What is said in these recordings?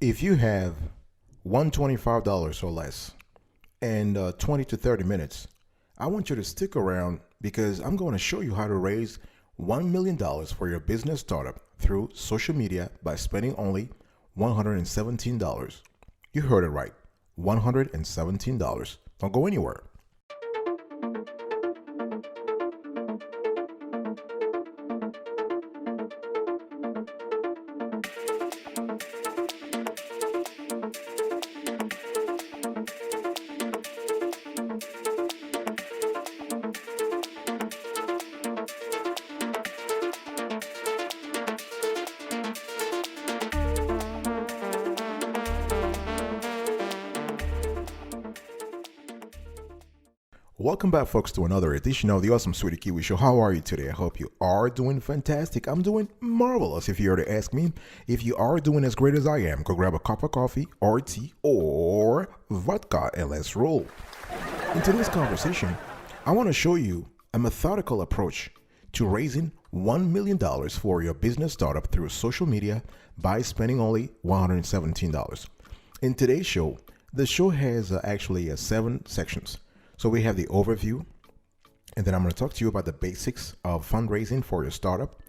If you have $125 or less and 20 to 30 minutes, I want you to stick around because I'm going to show you how to raise $1 million for your business startup through social media by spending only $117. You heard it right, $117. Don't go anywhere. Welcome back, folks, to another edition of the Awesome Sweetie Kiwi Show. How are you today? I hope you are doing fantastic. I'm doing marvelous. If you were to ask me, if you are doing as great as I am, go grab a cup of coffee or tea or vodka and let's roll. In today's conversation, I want to show you a methodical approach to raising $1 million for your business startup through social media by spending only $117. In today's show, the show has actually 7 sections. So we have the overview, and then I'm going to talk to you about the basics of fundraising for your startup,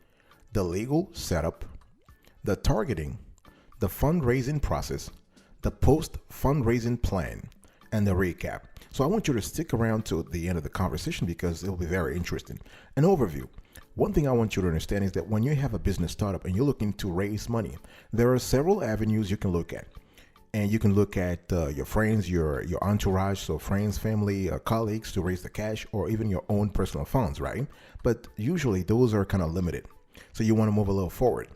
the legal setup, the targeting, the fundraising process, the post-fundraising plan, and the recap. So I want you to stick around to the end of the conversation because it'll be very interesting. An overview. One thing I want you to understand is that when you have a business startup and you're looking to raise money, there are several avenues you can look at. And you can look at your friends, your entourage, so friends, family, colleagues to raise the cash, or even your own personal funds, right? But usually those are kind of limited. So you want to move a little forward.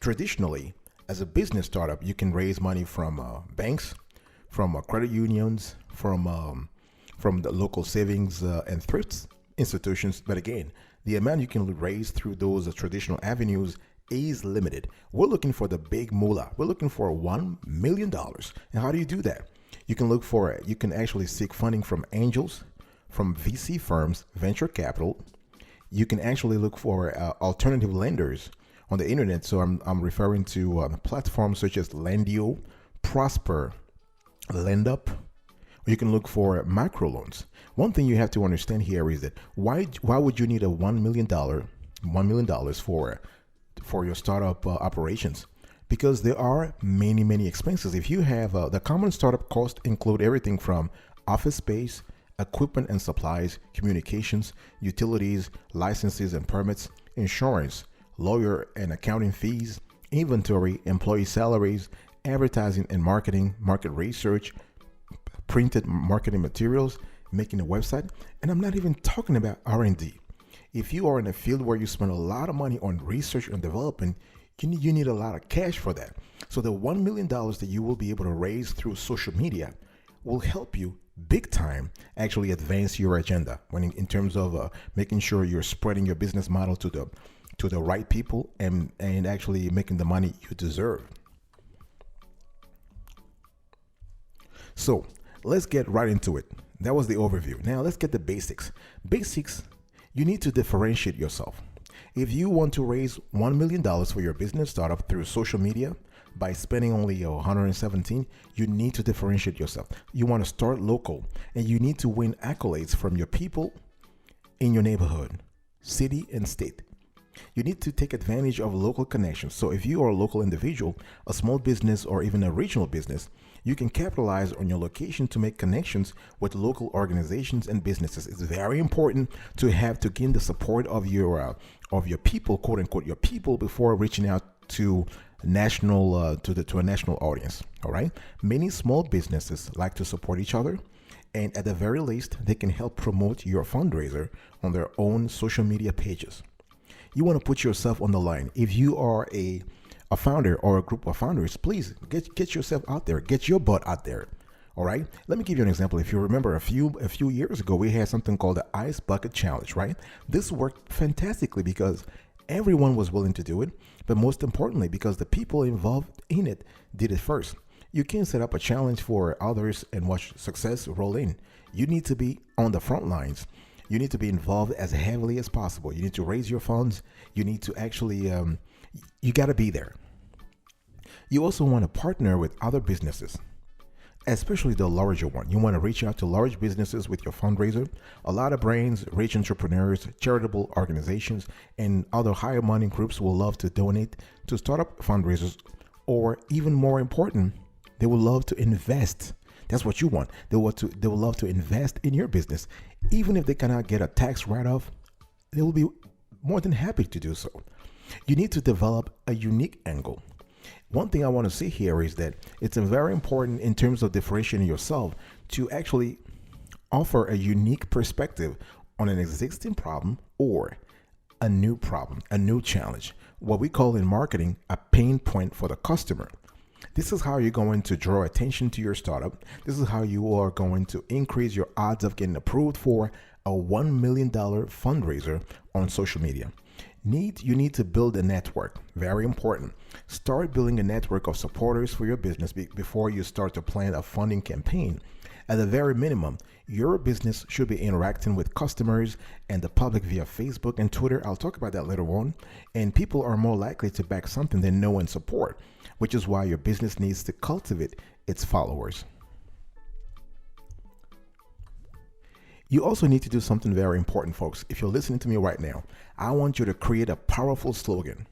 Traditionally, as a business startup, you can raise money from banks, from credit unions, from the local savings and thrift institutions. But again, the amount you can raise through those traditional avenues is limited. We're looking for the big moolah. We're looking for $1 million. And how do you do that? You can actually seek funding from angels, from VC firms, venture capital. You can actually look for alternative lenders on the internet. So I'm referring to platforms such as Lendio, Prosper, LendUp. Or you can look for microloans. One thing you have to understand here is that why would you need a $1 million for your startup operations? Because there are many expenses. If you have the common startup costs include everything from office space, equipment and supplies, communications, utilities, licenses and permits, insurance, lawyer and accounting fees, inventory, employee salaries, advertising and marketing, market research, printed marketing materials, making a website, and I'm not even talking about R&D. If you are in a field where you spend a lot of money on research and development, you need a lot of cash for that. So the $1 million that you will be able to raise through social media will help you big time actually advance your agenda when in terms of making sure you're spreading your business model to the right people and actually making the money you deserve. So let's get right into it. That was the overview. Now let's get the basics. You need to differentiate yourself. If you want to raise $1 million for your business startup through social media by spending only $117, you need to differentiate yourself. You want to start local and you need to win accolades from your people in your neighborhood, city, and state. You need to take advantage of local connections. So if you are a local individual, a small business, or even a regional business, you can capitalize on your location to make connections with local organizations and businesses. It's very important to gain the support of your people, quote unquote, your people, before reaching out to a national audience. All right. Many small businesses like to support each other, and at the very least, they can help promote your fundraiser on their own social media pages. You want to put yourself on the line. If you are a founder or a group of founders, please get yourself out there, get your butt out there. All right. Let me give you an example. If you remember a few years ago, we had something called the Ice Bucket Challenge, right? This worked fantastically because everyone was willing to do it, but most importantly, because the people involved in it did it first. You can't set up a challenge for others and watch success roll in. You need to be on the front lines. You need to be involved as heavily as possible. You need to raise your funds. You need to actually, you got to be there. You also want to partner with other businesses, especially the larger one. You want to reach out to large businesses with your fundraiser. A lot of brands, rich entrepreneurs, charitable organizations, and other higher money groups will love to donate to startup fundraisers, or even more important, they will love to invest. That's what you want. They will love to invest in your business. Even if they cannot get a tax write-off, they will be more than happy to do so. You need to develop a unique angle. One thing I want to say here is that it's very important in terms of differentiating yourself to actually offer a unique perspective on an existing problem or a new problem, a new challenge, what we call in marketing a pain point for the customer. This is how you're going to draw attention to your startup. This is how you are going to increase your odds of getting approved for a $1 million fundraiser on social media. You need to build a network. Very important. Start building a network of supporters for your business before you start to plan a funding campaign. At the very minimum, your business should be interacting with customers and the public via Facebook and Twitter. I'll talk about that later on. And people are more likely to back something they know and support, which is why your business needs to cultivate its followers. You also need to do something very important, folks. If you're listening to me right now, I want you to create a powerful slogan.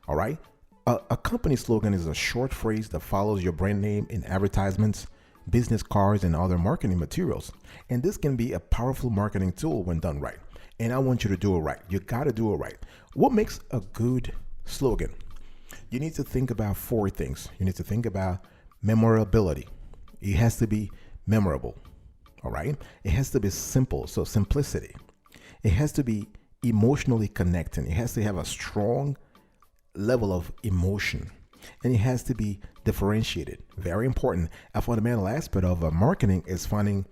All right? A company slogan is a short phrase that follows your brand name in advertisements, business cards, and other marketing materials. And this can be a powerful marketing tool when done right. And I want you to do it right. You got to do it right. What makes a good slogan? You need to think about four things. You need to think about memorability. It has to be memorable. All right. It has to be simple. So simplicity. It has to be emotionally connecting. It has to have a strong level of emotion, and it has to be differentiated. Very important. A fundamental aspect of marketing is finding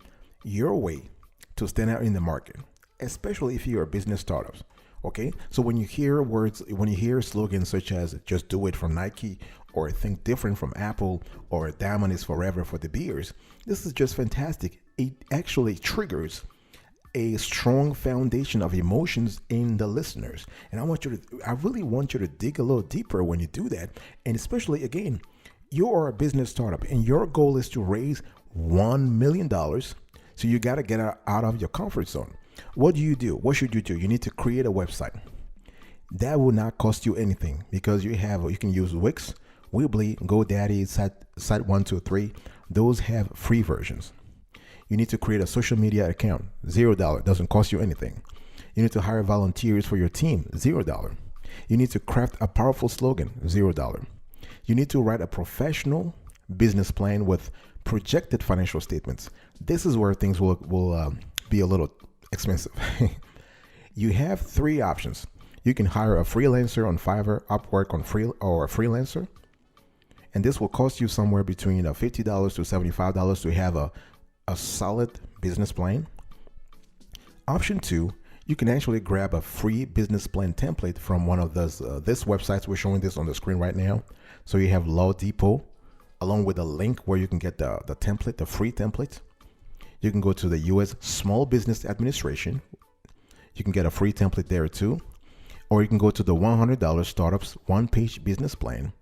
your way to stand out in the market, especially if you're a business startup. Okay. So when you hear slogans such as "Just Do It" from Nike, or "Think Different" from Apple, or "Diamond is Forever" for De Beers, this is just fantastic. It actually triggers a strong foundation of emotions in the listeners. And I really want you to dig a little deeper when you do that. And especially, again, you are a business startup and your goal is to raise $1 million. So you got to get out of your comfort zone. What do you do? What should you do? You need to create a website. That will not cost you anything because you can use Wix, Weebly, GoDaddy, Site123. Those have free versions. You need to create a social media account, $0, doesn't cost you anything. You need to hire volunteers for your team, $0. You need to craft a powerful slogan, $0. You need to write a professional business plan with projected financial statements. This is where things will be a little expensive. You have three options. You can hire a freelancer on Fiverr, Upwork or a freelancer. And this will cost you somewhere between $50 to $75 to have a solid business plan. Option two, you can actually grab a free business plan template from one of this websites. We're showing this on the screen right now. So you have Law Depot, along with a link where you can get the template, the free template. You can go to the U.S. Small Business Administration. You can get a free template there too. Or you can go to the $100 Startups one-page business plan.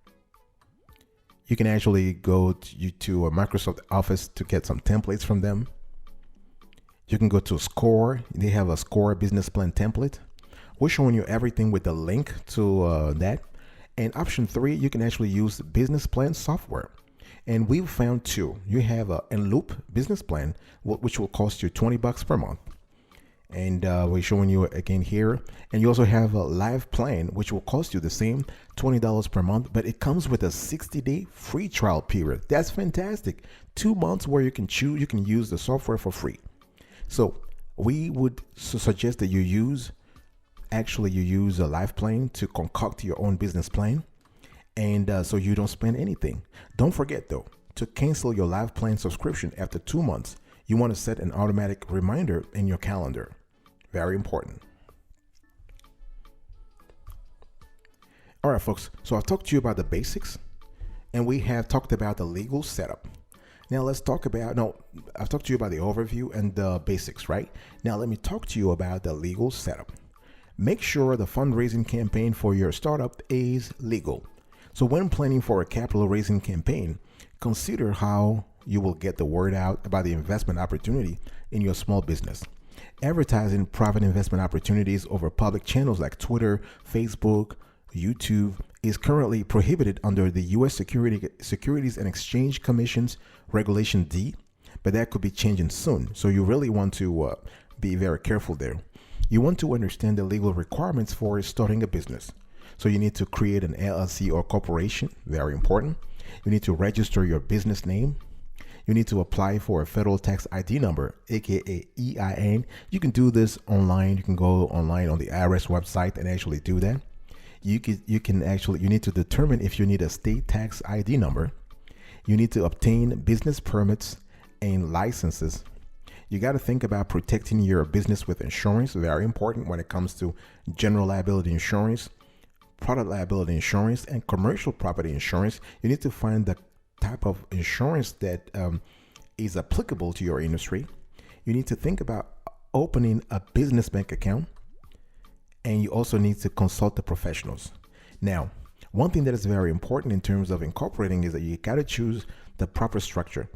You can actually go to a Microsoft Office to get some templates from them. You can go to Score. They have a Score business plan template. We're showing you everything with the link to that. And option three, you can actually use business plan software. And we've found two. You have a Loop business plan, which will cost you $20 per month. And we're showing you again here. And you also have a Live Plan, which will cost you the same $20 per month, but it comes with a 60-day free trial period. That's fantastic. 2 months where you can use the software for free. So we would suggest that you use a Live Plan to concoct your own business plan. And so you don't spend anything. Don't forget though, to cancel your Live Plan subscription after 2 months, you want to set an automatic reminder in your calendar. Very important. All right, folks. So I've talked to you about the basics and we have talked about the legal setup. Now I've talked to you about the overview and the basics, right? Now let me talk to you about the legal setup. Make sure the fundraising campaign for your startup is legal. So when planning for a capital raising campaign, consider how you will get the word out about the investment opportunity in your small business. Advertising private investment opportunities over public channels like Twitter, Facebook, YouTube is currently prohibited under the U.S. Securities and Exchange Commission's Regulation D, but that could be changing soon. So you really want to be very careful there. You want to understand the legal requirements for starting a business. So you need to create an LLC or corporation, very important. You need to register your business name. You need to apply for a federal tax ID number, aka EIN. You can do this online. You can go online on the IRS website and actually do that. You need to determine if you need a state tax ID number. You need to obtain business permits and licenses. You got to think about protecting your business with insurance, very important when it comes to general liability insurance, product liability insurance, and commercial property insurance. You need to find the type of insurance that is applicable to your industry. You need to think about opening a business bank account, and you also need to consult the professionals. Now, one thing that is very important in terms of incorporating is that you got to choose the proper structure.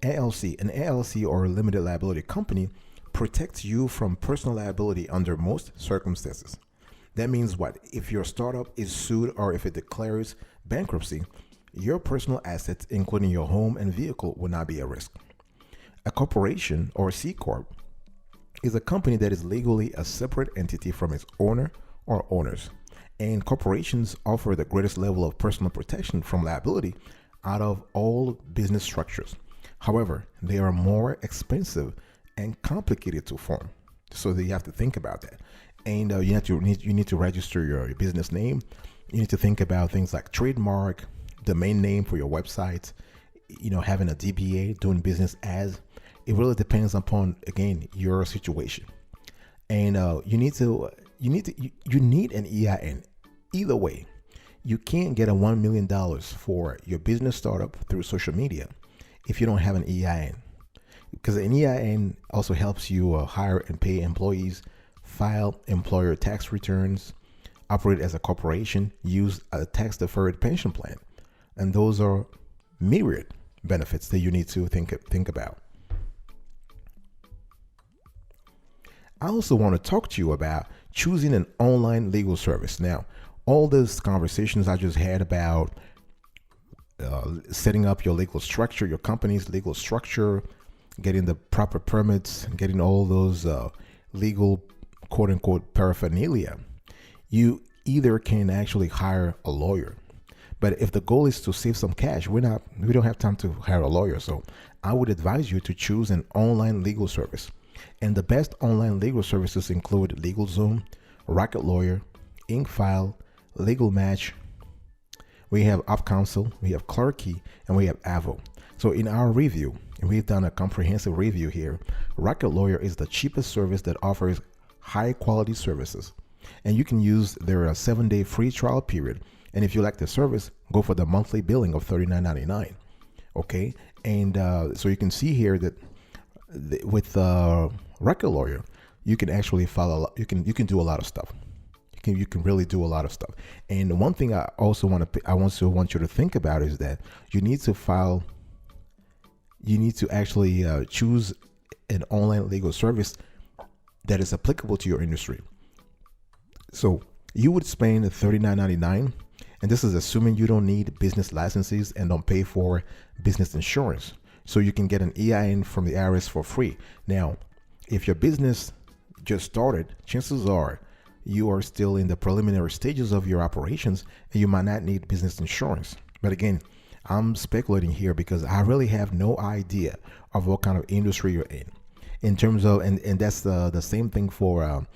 An LLC or limited liability company protects you from personal liability under most circumstances. That means what? If your startup is sued or if it declares bankruptcy, your personal assets, including your home and vehicle, will not be at risk. A corporation or C Corp is a company that is legally a separate entity from its owner or owners. And corporations offer the greatest level of personal protection from liability out of all business structures. However, they are more expensive and complicated to form. So you have to think about that. And you need to register your business name. You need to think about things like trademark, domain name for your website, having a DBA, doing business as. It really depends upon, again, your situation. And you need an EIN. Either way, you can't get a $1 million for your business startup through social media if you don't have an EIN. Because an EIN also helps you hire and pay employees, file employer tax returns, operate as a corporation, use a tax-deferred pension plan. And those are myriad benefits that you need to think about. I also want to talk to you about choosing an online legal service. Now, all these conversations I just had about setting up your legal structure, your company's legal structure, getting the proper permits, getting all those legal quote unquote paraphernalia, you either can actually hire a lawyer. But if the goal is to save some cash, we don't have time to hire a lawyer. So I would advise you to choose an online legal service. And the best online legal services include LegalZoom, Rocket Lawyer, InkFile, Legal Match. We have UpCounsel, we have Clerky, and we have Avo. So in our review, and we've done a comprehensive review here, Rocket Lawyer is the cheapest service that offers high quality services. And you can use their 7-day free trial period. And if you like the service, go for the monthly billing of $39.99. Okay. And so you can see here that with Rocket Lawyer, you can actually follow. You can do a lot of stuff. You can really do a lot of stuff. And one thing I also want you to think about is that you need to actually choose an online legal service that is applicable to your industry. So you would spend $39.99, and this is assuming you don't need business licenses and don't pay for business insurance. So you can get an EIN from the IRS for free. Now, if your business just started, chances are you are still in the preliminary stages of your operations and you might not need business insurance. But again, I'm speculating here because I really have no idea of what kind of industry you're in terms of, and that's the same thing for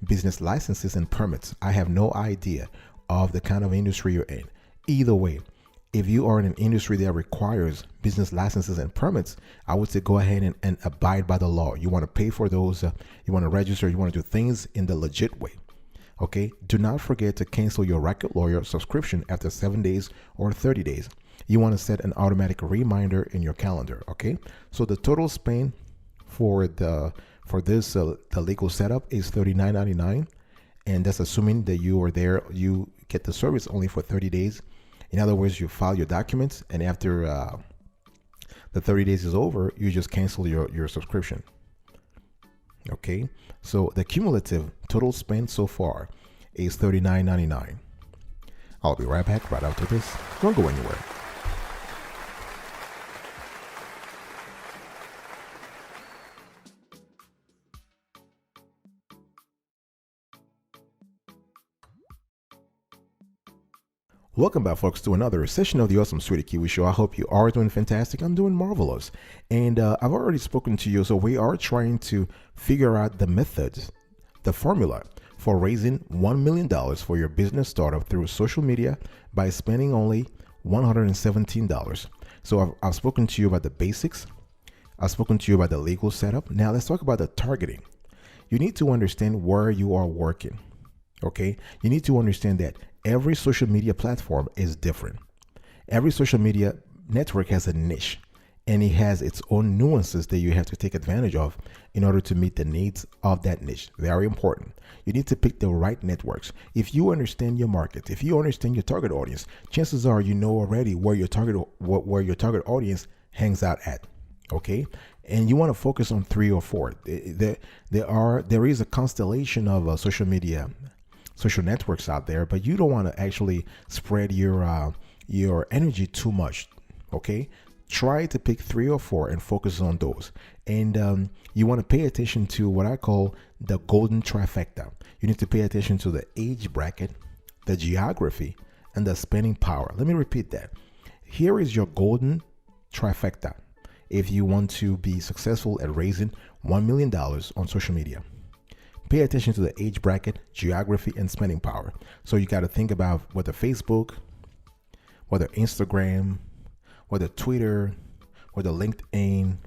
business licenses and permits. I have no idea of the kind of industry you're in. Either way, if you are in an industry that requires business licenses and permits, I would say go ahead and abide by the law. You want to pay for those, you want to register, you want to do things in the legit way. Okay, do not forget to cancel your Rocket Lawyer subscription after 7 days or 30 days. You want to set an automatic reminder in your calendar. Okay, so the total spend for the legal setup is $39.99, and that's assuming that you are there. You get the service only for 30 days, In other words, you file your documents, and after the 30 days is over, you just cancel your subscription. Okay, so the cumulative total spent so far is $39.99. I'll be right back right after this. Don't go anywhere. Welcome back, folks, to another session of the Awesome Sweetie Kiwi Show. I hope you are doing fantastic. I'm doing marvelous. And I've already spoken to you, so we are trying to figure out the methods, the formula for raising $1 million for your business startup through social media by spending only $117. So I've spoken to you about the basics. I've spoken to you about the legal setup. Now let's talk about the targeting. You need to understand where you are working. Okay, you need to understand that every social media platform is different. Every social media network has a niche, and it has its own nuances that you have to take advantage of in order to meet the needs of that niche. Very important. You need to pick the right networks. If you understand your market, if you understand your target audience, chances are you know already where your target audience hangs out at. Okay, and you want to focus on 3 or 4. There is a constellation of social networks out there, but you don't want to actually spread your energy too much. Okay, try to pick 3 or 4 and focus on those. And you want to pay attention to what I call the golden trifecta. You need to pay attention to the age bracket, the geography, and the spending power. Let me repeat that. Here is your golden trifecta if you want to be successful at raising $1 million on social media. Pay attention to the age bracket, geography, and spending power. So you got to think about whether Facebook, whether Instagram, whether Twitter, whether LinkedIn,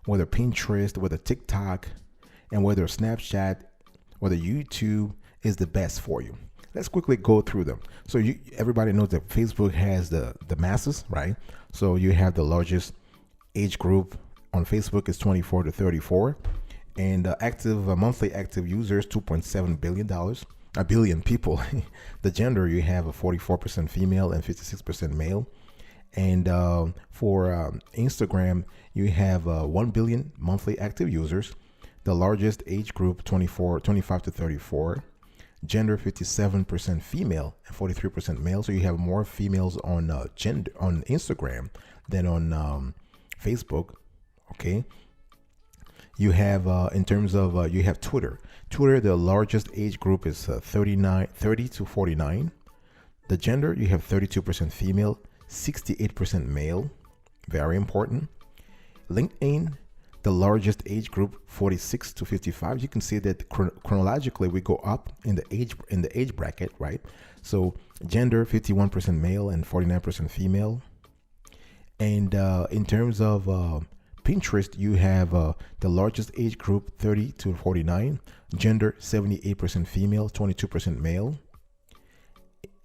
whether Pinterest, whether TikTok, and whether Snapchat, whether YouTube is the best for you. Let's quickly go through them. So everybody knows that Facebook has the masses, right? So you have the largest age group on Facebook is 24 to 34. And monthly active users, $2.7 billion people. The gender, you have a 44% female and 56% male. And for Instagram, you have 1 billion monthly active users. The largest age group, 25 to 34. Gender, 57% female and 43% male. So you have more females on on Instagram than on Facebook. Okay. You have, in terms of, you have Twitter. Twitter, the largest age group is 30 to 49. The gender, you have 32% female, 68% male. Very important. LinkedIn, the largest age group, 46 to 55. You can see that chronologically we go up in the age bracket, right? So gender, 51% male and 49% female. And in terms of Pinterest, you have the largest age group, 30 to 49. Gender, 78% female, 22% male.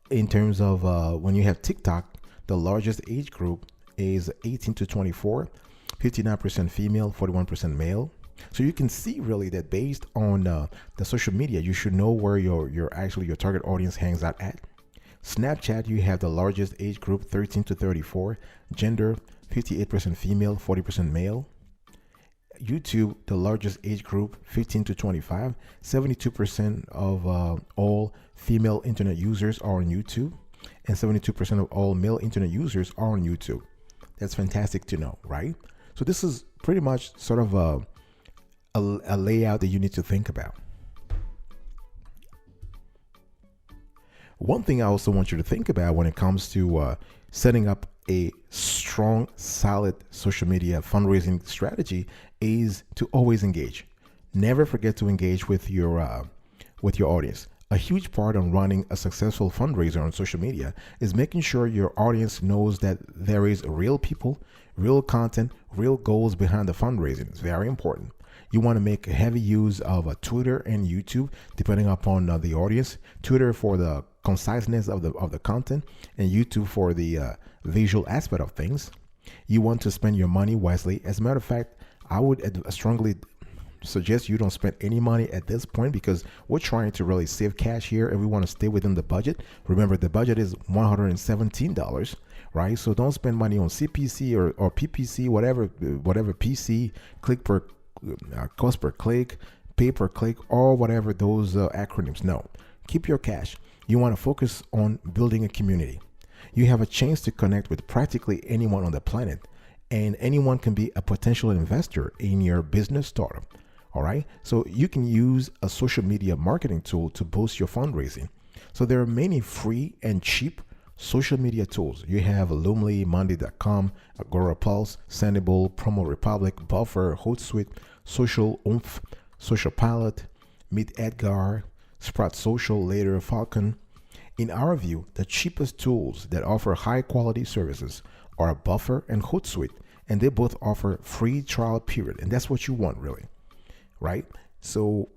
In terms of when you have TikTok, the largest age group is 18 to 24, 59% female, 41% male. So you can see really that based on the social media, you should know where your target audience hangs out at. Snapchat, you have the largest age group, 13 to 34. Gender, 58% female, 40% male. YouTube, the largest age group, 15 to 25. 72% of all female internet users are on YouTube, and 72% of all male internet users are on YouTube. That's fantastic to know, right? So this is pretty much sort of a layout that you need to think about. One thing I also want you to think about when it comes to setting up a strong, solid social media fundraising strategy is to always engage. Never forget to engage with your audience. A huge part on running a successful fundraiser on social media is making sure your audience knows that there is real people, real content, real goals behind the fundraising. It's very important. You want to make heavy use of Twitter and YouTube, depending upon the audience. Twitter for the conciseness of the content, and YouTube for the visual aspect of things. You want to spend your money wisely. As a matter of fact, I would strongly suggest you don't spend any money at this point because we're trying to really save cash here and we want to stay within the budget. Remember, the budget is $117, right? So don't spend money on CPC or PPC, whatever PC, click per cost per click, pay per click, or whatever those acronyms. No, keep your cash. You want to focus on building a community. You have a chance to connect with practically anyone on the planet, and anyone can be a potential investor in your business startup. All right. So you can use a social media marketing tool to boost your fundraising. So there are many free and cheap social media tools. You have Loomly, Monday.com, Agora Pulse, Sendable, Promo Republic, Buffer, Hootsuite, Social Oomph, Social Pilot, Meet Edgar, Sprout Social, Later, Falcon. In our view, the cheapest tools that offer high quality services are Buffer and Hootsuite, and they both offer free trial period, and that's what you want really, right? So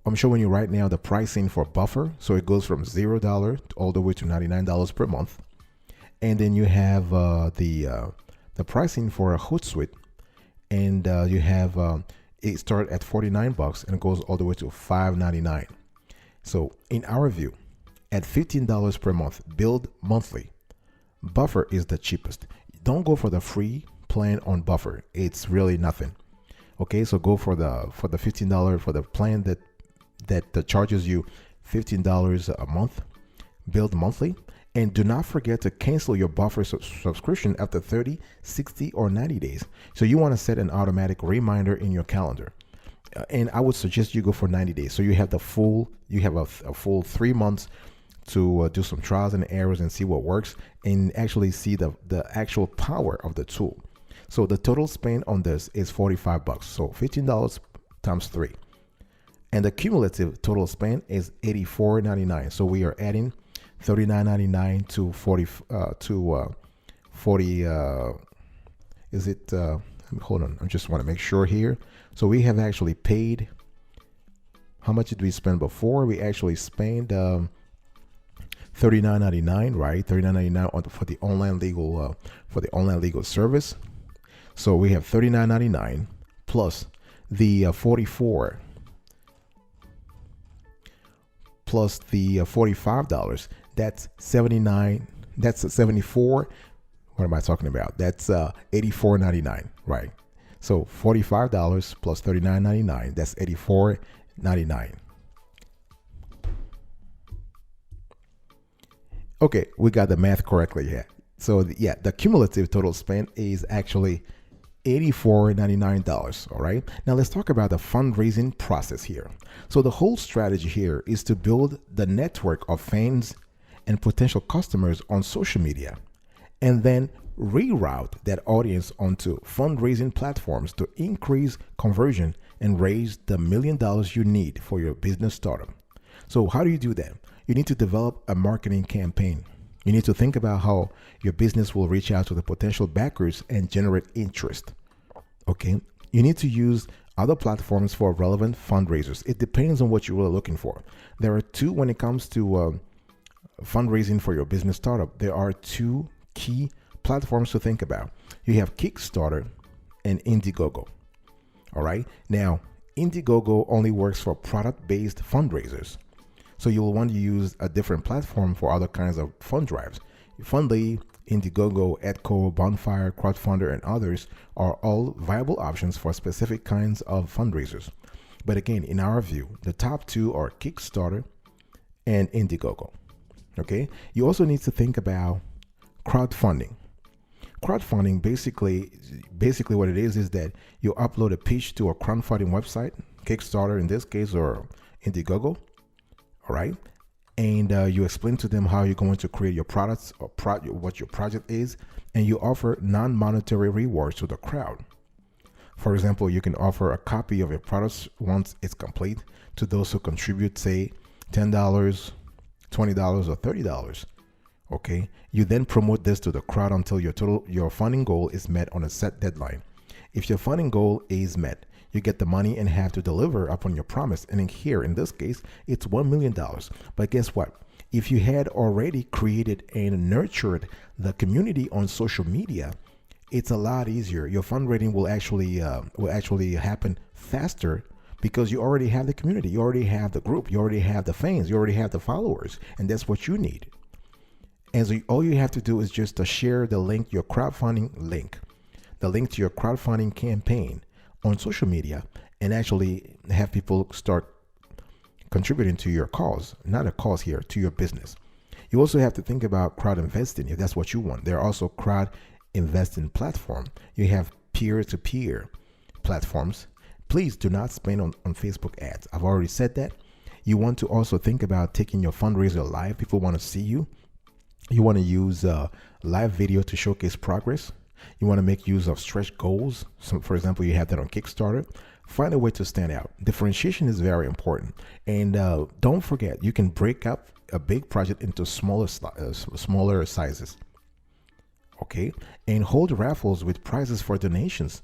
I'm showing you right now the pricing for Buffer. So it goes from $0 all the way to $99 per month, and then you have the pricing for a Hootsuite, and you have it start at $49 and it goes all the way to $5.99. So in our view, at $15 per month, billed monthly, Buffer is the cheapest. Don't go for the free plan on Buffer. It's really nothing. Okay, so go for the $15 for the plan that charges you $15 a month, billed monthly. And do not forget to cancel your Buffer subscription after 30, 60, or 90 days. So you want to set an automatic reminder in your calendar. And I would suggest you go for 90 days. So you have a full 3 months to do some trials and errors and see what works and actually see the actual power of the tool. So the total spend on this is $45. So $15 times 3. And the cumulative total spend is $84.99. So we are adding $39.99 to 40 is it hold on, I just want to make sure here. So we have actually paid, how much did we spend before? We actually spent $39.99, right? $39.99 for the online legal service. So we have $39.99 plus the 44 plus the $45. That's $79. That's 74. What am I talking about? That's $84.99, right? So $45 plus $39.99. That's $84.99. Okay, we got the math correctly here. So the cumulative total spend is actually $84.99. All right. Now let's talk about the fundraising process here. So the whole strategy here is to build the network of fans and potential customers on social media, and then reroute that audience onto fundraising platforms to increase conversion and raise the $1 million you need for your business startup. So how do you do that? You need to develop a marketing campaign. You need to think about how your business will reach out to the potential backers and generate interest. Okay. You need to use other platforms for relevant fundraisers. It depends on what you're really looking for. There are two when it comes to fundraising for your business startup. There are two key platforms to think about. You have Kickstarter and Indiegogo. All right. Now, Indiegogo only works for product-based fundraisers. So you'll want to use a different platform for other kinds of fund drives. Fundly, Indiegogo, Edco, Bonfire, Crowdfunder, and others are all viable options for specific kinds of fundraisers. But again, in our view, the top two are Kickstarter and Indiegogo. Okay. You also need to think about crowdfunding. Crowdfunding basically what it is that you upload a pitch to a crowdfunding website, Kickstarter in this case, or Indiegogo. All right. And you explain to them how you're going to create your products or what your project is, and you offer non-monetary rewards to the crowd. For example, you can offer a copy of your products once it's complete to those who contribute, say, $10, $20, or $30. Okay. You then promote this to the crowd until your funding goal is met on a set deadline. If your funding goal is met, you get the money and have to deliver upon your promise. And in this case, it's $1 million. But guess what? If you had already created and nurtured the community on social media, it's a lot easier. Your fundraising will actually happen faster because you already have the community, you already have the group, you already have the fans, you already have the followers, and that's what you need. And so all you have to do is just to share the link, your crowdfunding link, the link to your crowdfunding campaign on social media, and actually have people start contributing to your cause, not a cause here, to your business. You also have to think about crowd investing if that's what you want. There are also crowd investing platform. You have peer-to-peer platforms. Please do not spend on Facebook ads. I've already said that. You want to also think about taking your fundraiser live. People want to see you. You want to use live video to showcase progress. You want to make use of stretch goals. So, for example, you have that on Kickstarter. Find a way to stand out. Differentiation is very important. And don't forget, you can break up a big project into smaller sizes. Okay? And hold raffles with prizes for donations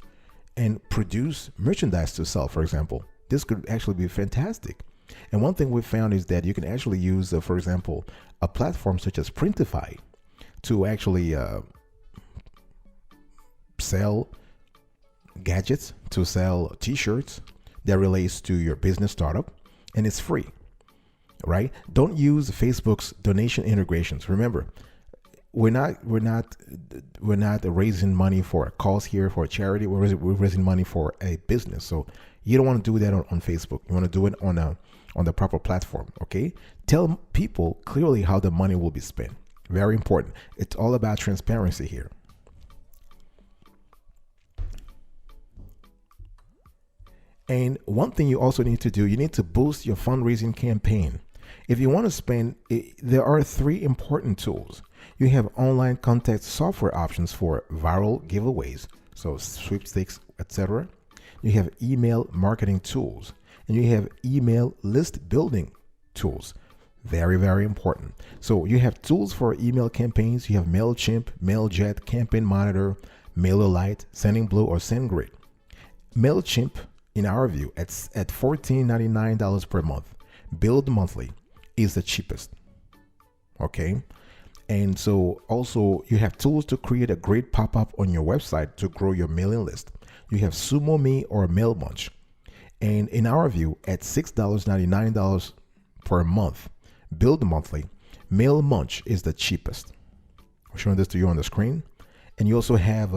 and produce merchandise to sell, for example. This could actually be fantastic. And one thing we found is that you can actually use, for example, a platform such as Printify to actually sell gadgets, to sell t-shirts that relates to your business startup, and it's free, right? Don't use Facebook's donation integrations. Remember, we're not raising money for a cause here, for a charity. We're raising money for a business. So you don't want to do that on Facebook. You want to do it on the proper platform. Okay, tell people clearly how the money will be spent. Very important. It's all about transparency here. And one thing you also need to do, you need to boost your fundraising campaign. If you want to spend, there are 3 important tools. You have online content software options for viral giveaways, so sweepstakes, etc. You have email marketing tools, and you have email list building tools. Very, very important. So you have tools for email campaigns. You have MailChimp, MailJet, Campaign Monitor, MailerLite, SendingBlue, or SendGrid. MailChimp, in our view, at $14.99 per month, billed monthly, is the cheapest. Okay. And so also you have tools to create a great pop-up on your website to grow your mailing list. You have SumoMe or MailMunch. And in our view, at $6.99 per month, billed monthly, MailMunch is the cheapest. I'm showing this to you on the screen. And you also have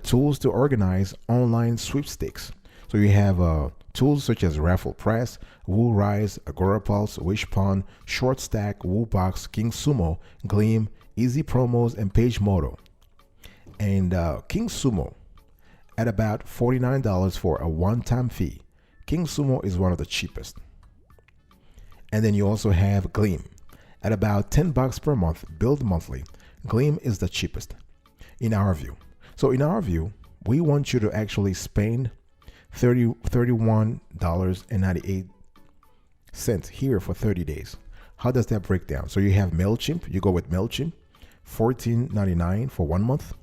tools to organize online sweepstakes. So you have tools such as Raffle Press, WooRise, AgoraPulse, Wishpond, ShortStack, WooBox, KingSumo, Gleam, Easy Promos, and PageModo. And KingSumo, at about $49 for a one-time fee, KingSumo is one of the cheapest. And then you also have Gleam, at about $10 per month, billed monthly. Gleam is the cheapest, in our view. So in our view, we want you to actually spend $31.98 here for 30 days. How does that break down? So you have MailChimp, you go with MailChimp, $14.99 for 1 month,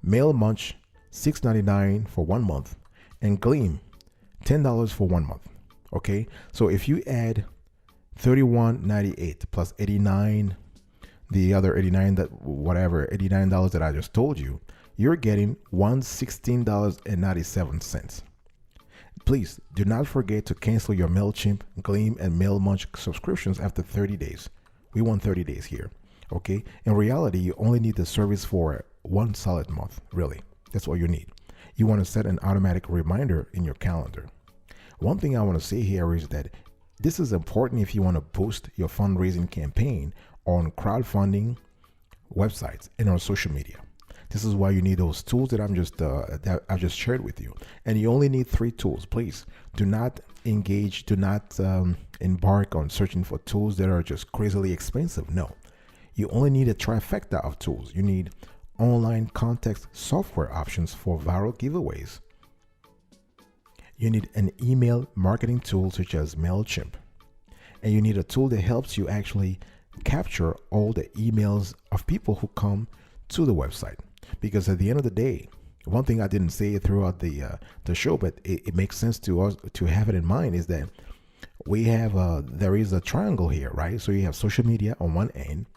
MailMunch, $6.99 for 1 month, and Gleam, $10 for 1 month. Okay, so if you add $31.98 plus $89, the other $89 $89 that I just told you, you're getting $116.97. Please do not forget to cancel your MailChimp, Gleam, and MailMunch subscriptions after 30 days. We want 30 days here, okay? In reality, you only need the service for 1 solid month, really. That's all you need. You want to set an automatic reminder in your calendar. One thing I want to say here is that this is important if you want to boost your fundraising campaign on crowdfunding websites and on social media. This is why you need those tools that I've just shared with you. And you only need 3 tools. Please do not embark on searching for tools that are just crazily expensive. No, you only need a trifecta of tools. You need online context software options for viral giveaways. You need an email marketing tool such as MailChimp. And you need a tool that helps you actually capture all the emails of people who come to the website. Because at the end of the day, one thing I didn't say throughout the show, but it makes sense to us to have it in mind, is that we have there is a triangle here, right? So you have social media on one end,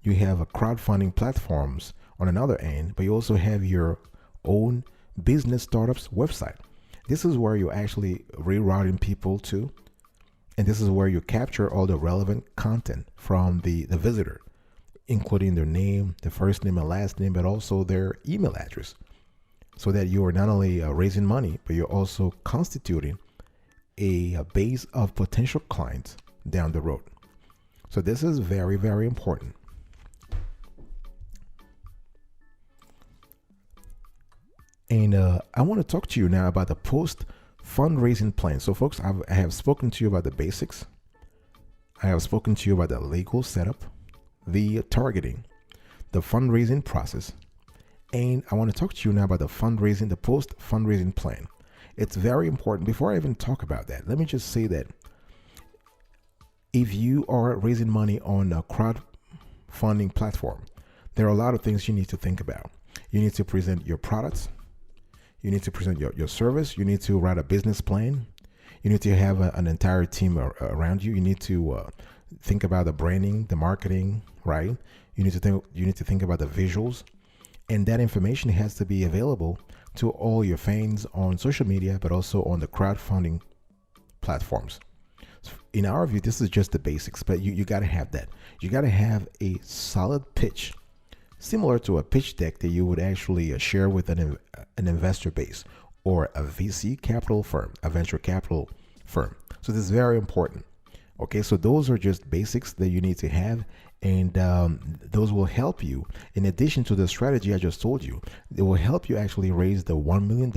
you have crowdfunding platforms on another end, but you also have your own business startups website. This is where you're actually rerouting people to, and this is where you capture all the relevant content from the visitor, including their name, their first name and last name, but also their email address, so that you are not only raising money, but you're also constituting a base of potential clients down the road. So this is very, very important. And I want to talk to you now about the post fundraising plan. So folks, I have spoken to you about the basics. I have spoken to you about the legal setup, the targeting, the fundraising process. And I want to talk to you now about the fundraising, the post fundraising plan. It's very important. Before I even talk about that, let me just say that if you are raising money on a crowdfunding platform, there are a lot of things you need to think about. You need to present your products. You need to present your service. You need to write a business plan. You need to have an entire team around you. You need to think about the branding, the marketing, right? You need to think about the visuals, and that information has to be available to all your fans on social media, but also on the crowdfunding platforms. In our view, this is just the basics, but you got to have that. You got to have a solid pitch, similar to a pitch deck that you would actually share with an investor base or a VC capital firm, a venture capital firm. So this is very important. Okay, so those are just basics that you need to have, and those will help you. In addition to the strategy I just told you, it will help you actually raise the $1 million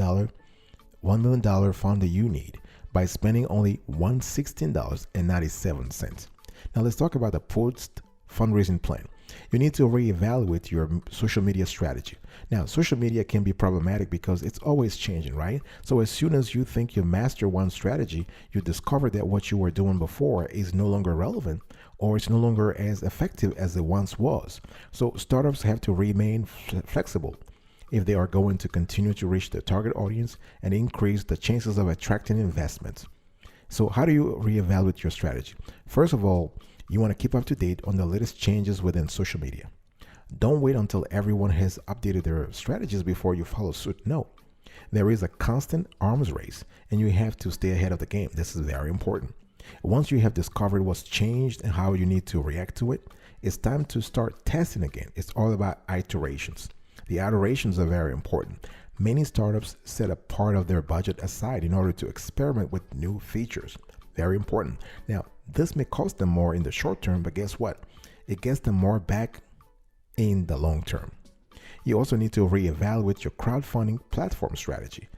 fund that you need by spending only $116.97. Now let's talk about the post fundraising plan. You need to reevaluate your social media strategy. Now, social media can be problematic because it's always changing, right? So as soon as you think you master one strategy, you discover that what you were doing before is no longer relevant, or it's no longer as effective as it once was. So startups have to remain flexible if they are going to continue to reach their target audience and increase the chances of attracting investments. So how do you reevaluate your strategy? First of all, you want to keep up to date on the latest changes within social media. Don't wait until everyone has updated their strategies before you follow suit. No, there is a constant arms race, and you have to stay ahead of the game. This is very important. Once you have discovered what's changed and how you need to react to it, it's time to start testing again. It's all about iterations. The iterations are very important. Many startups set a part of their budget aside in order to experiment with new features. Very important. Now, this may cost them more in the short term, but guess what? It gets them more back in the long term. You also need to reevaluate your crowdfunding platform strategy.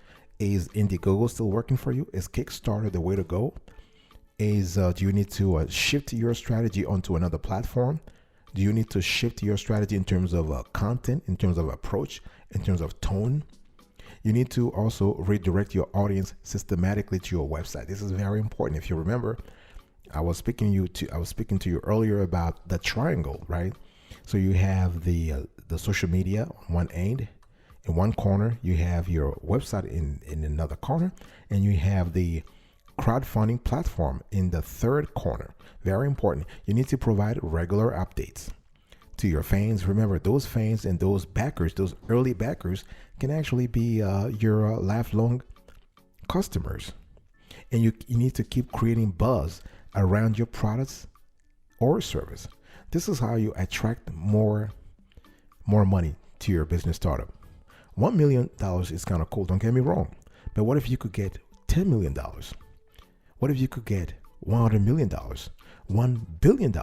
Is Indiegogo still working for you? Is Kickstarter the way to go? Do you need to shift your strategy onto another platform? Do you need to shift your strategy in terms of content, in terms of approach, in terms of tone? You need to also redirect your audience systematically to your website. This is very important. If you remember, I was speaking to you earlier about the triangle, right? So you have the social media on one end, in one corner, you have your website in another corner, and you have the crowdfunding platform in the third corner. Very important. You need to provide regular updates to your fans. Remember, those fans and those backers, those early backers, can actually be your lifelong customers. And you need to keep creating buzz around your products or service. This is how you attract more money to your business startup. $1 million is kind of cool, don't get me wrong. But what if you could get $10 million? What if you could get $100 million, $1 billion?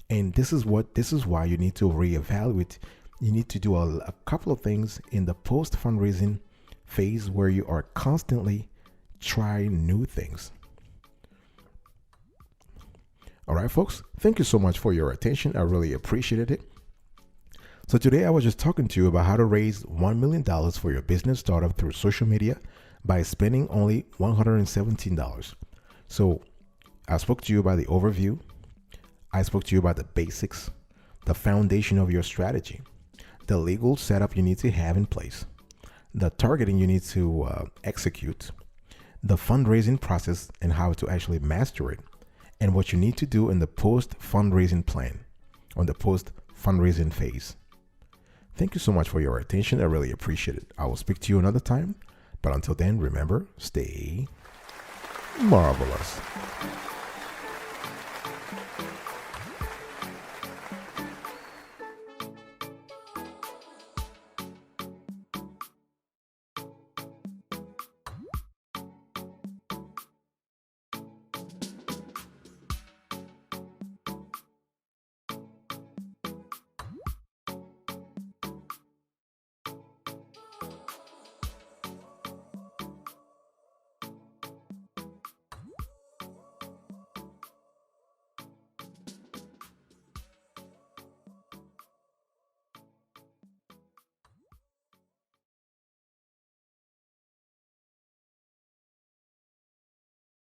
And this is why you need to reevaluate. You need to do a couple of things in the post fundraising phase where you are constantly trying new things. All right, folks, thank you so much for your attention. I really appreciated it. So today I was just talking to you about how to raise $1 million for your business startup through social media by spending only $117. So I spoke to you about the overview. I spoke to you about the basics, the foundation of your strategy, the legal setup you need to have in place, the targeting you need to execute, the fundraising process and how to actually master it, and what you need to do in the post fundraising plan, on the post fundraising phase. Thank you so much for your attention. I really appreciate it. I will speak to you another time. But until then, remember, stay marvelous.